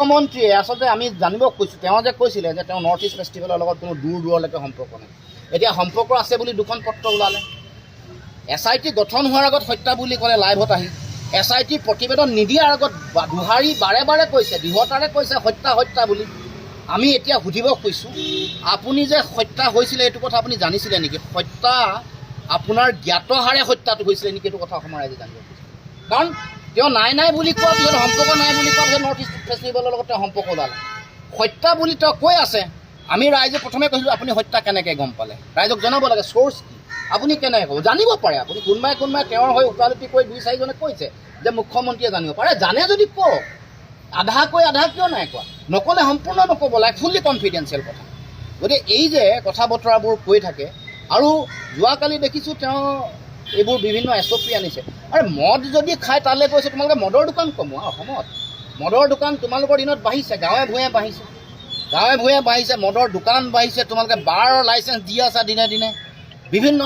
মুখ্যমন্ত্ৰীয়ে আচলতে আমি জানিব কৈছোঁ, তেওঁ যে কৈছিলে যে তেওঁ নৰ্থ ইষ্ট ফেষ্টিভেলৰ লগত কোনো দূৰ দূৰলৈকে সম্পৰ্ক নাই। এতিয়া সম্পৰ্ক আছে বুলি দুখন পত্ৰ ওলালে। SIT গঠন হোৱাৰ আগত হত্যা বুলি ক'লে লাইভত আহি, SIT প্ৰতিবেদন নিদিয়াৰ আগত দুহাৰী বাৰে বাৰে কৈছে, দৃঢ়তাৰে কৈছে হত্যা হত্যা বুলি। আমি এতিয়া সুধিব কৈছোঁ, আপুনি যে হত্যা হৈছিলে এইটো কথা আপুনি জানিছিলে নেকি? হত্যা আপোনাৰ জ্ঞাতহাৰে হত্যাটো হৈছিলে নেকি? এইটো কথা অসমৰ ৰাইজে জানিব কৈছে। কাৰণ তেওঁ নাই বুলি কোৱাৰ পিছত, সম্পৰ্ক নাই বুলি কোৱাৰ পিছত নৰ্থ ইষ্ট ফেষ্টিভেলৰ লগত তেওঁ সম্পৰ্ক ওলালে। হত্যা বুলি তেওঁ কৈ আছে। আমি ৰাইজে প্ৰথমে কৈছিলোঁ আপুনি হত্যা কেনেকৈ গম পালে? ৰাইজক জনাব লাগে চ'ৰ্চ কি, আপুনি কেনেকৈ ক'ব? জানিব পাৰে আপুনি, কোনোবাই তেওঁৰ হৈ ওকালতি কৰি 2-4জনে কৈছে যে মুখ্যমন্ত্ৰীয়ে জানিব পাৰে। জানে যদি কওক, আধা কৈ আধা কিয় নাই কোৱা? নক'লে সম্পূৰ্ণ নক'ব লাগে, ফুল্লি কনফিডেঞ্চিয়েল কথা। গতিকে এই যে কথা বতৰাবোৰ কৈ থাকে, আৰু যোৱাকালি দেখিছোঁ তেওঁ এইবোৰ বিভিন্ন SOP আনিছে। আৰু মদ যদি খায় তালৈ কৈছে তোমালোকে মদৰ দোকান কমোৱা। অসমত মদৰ দোকান তোমালোকৰ দিনত বাঢ়িছে, গাঁৱে ভূঞে বাঢ়িছে, মদৰ দোকান বাঢ়িছে, তোমালোকে বাৰৰ লাইচেঞ্চ দি আছা দিনে দিনে। বিভিন্ন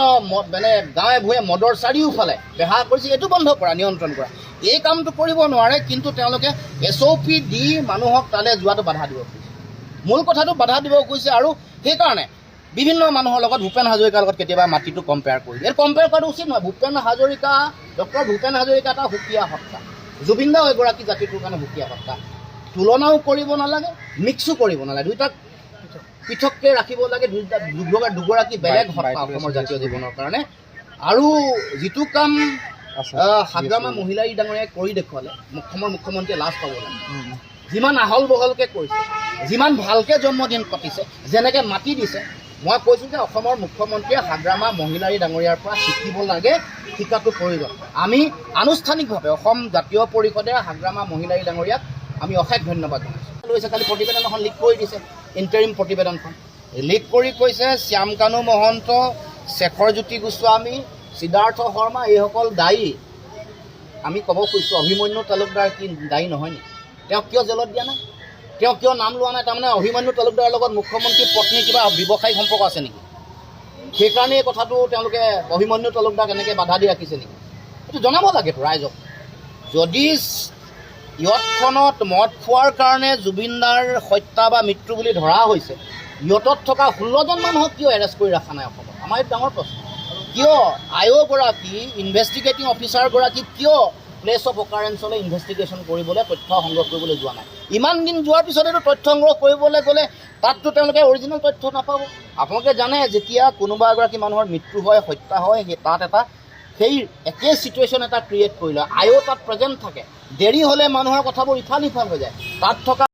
মানে গাঁৱে ভূঞে মদৰ চাৰিওফালে বেহা কৰিছে। এইটো বন্ধ কৰা, নিয়ন্ত্ৰণ কৰা। এই কামটো কৰিব নোৱাৰে, কিন্তু তেওঁলোকে SOP দি মানুহক তালৈ যোৱাটো বাধা দিব খুজিছে। মূল কথাটো বাধা দিব খুজিছে, আৰু সেইকাৰণে বিভিন্ন মানুহৰ লগত ভূপেন হাজৰিকাৰ লগত কেতিয়াবা মাটিটো কম্পেয়াৰ কৰি দিয়ে। কম্পেয়াৰ কৰাটো উচিত নহয়। ডক্টৰ ভূপেন হাজৰিকা এটা সুকীয়া সত্তা, জুবিন দাও এগৰাকী জাতিটোৰ কাৰণে সুকীয়া সত্তা। তুলনাও কৰিব নালাগে, মিক্সো কৰিব নালাগে, দুয়োটাক পৃথককৈ ৰাখিব লাগে। দুগৰাকী বেলেগ সত্তা অসমৰ জাতীয় জীৱনৰ কাৰণে। আৰু যিটো কাম হাগ্ৰামা মহিলাই ডাঙৰীয়াই কৰি দেখুৱালে, অসমৰ মুখ্যমন্ত্ৰীয়ে লাজ পাব লাগে। যিমান আহল বহলকৈ কৰিছে, যিমান ভালকৈ জন্মদিন পাতিছে, যেনেকৈ মাতি দিছে, মই কৈছোঁ যে অসমৰ মুখ্যমন্ত্ৰীয়ে হাগ্ৰামা মহিলাৰী ডাঙৰীয়াৰ পৰা শিকিব লাগে, শিকাটো প্ৰয়োজন। আমি আনুষ্ঠানিকভাৱে অসম জাতীয় পৰিষদে হাগ্ৰামা মহিলাৰী ডাঙৰীয়াক আমি অশেষ ধন্যবাদ জনাইছোঁ। লৈছে কালি প্ৰতিবেদন এখন লিক কৰি দিছে, ইণ্টাৰিম প্ৰতিবেদনখন লিক কৰি কৈছে শ্যামকানু মহন্ত, শেখৰজ্যোতি গোস্বামী, সিদ্ধাৰ্থ শৰ্মা এইসকল দায়ী। আমি ক'ব খুজিছোঁ অভিমন্যু তালুকদাৰ কি দায়ী নহয় নেকি? তেওঁক কিয় জেলত দিয়া নাই? তেওঁ কিয় নাম লোৱা নাই? তাৰমানে অভিমন্যু তালুকদাৰৰ লগত মুখ্যমন্ত্ৰীৰ পত্নীৰ কিবা ব্যৱসায়িক সম্পৰ্ক আছে নেকি? সেইকাৰণে এই কথাটো তেওঁলোকে অভিমন্যু তালুকদাৰক এনেকৈ বাধা দি ৰাখিছে নেকি? এইটো জনাব লাগেতো ৰাইজক। যদি ইয়তখনত মদ খোৱাৰ কাৰণে জুবিনদাৰ হত্যা বা মৃত্যু বুলি ধৰা হৈছে, ইয়তত থকা 16জন মানুহক কিয় এৰেষ্ট কৰি ৰখা নাই অসমত? আমাৰ এইটো ডাঙৰ প্ৰশ্ন। কিয় আয়োগৰাকী, ইনভেষ্টিগেটিং অফিচাৰগৰাকী কিয় প্লেচ অফ অকাৰেঞ্চলৈ ইনভেষ্টিগেশ্যন কৰিবলৈ, তথ্য সংগ্ৰহ কৰিবলৈ যোৱা নাই? ইমান দিন যোৱাৰ পিছতেতো তথ্য সংগ্ৰহ কৰিবলৈ গ'লে তাততো তেওঁলোকে অৰিজিনেল তথ্য নাপাব। আপোনালোকে জানে যেতিয়া কোনোবা এগৰাকী মানুহৰ মৃত্যু হয়, হত্যা হয়, সেই একেই চিটুৱেশ্যন এটা ক্ৰিয়েট কৰি লয়। তাত প্ৰেজেণ্ট থাকে, দেৰি হ'লে মানুহৰ কথাবোৰ ইফাল সিফাল হৈ যায়। তাত থকা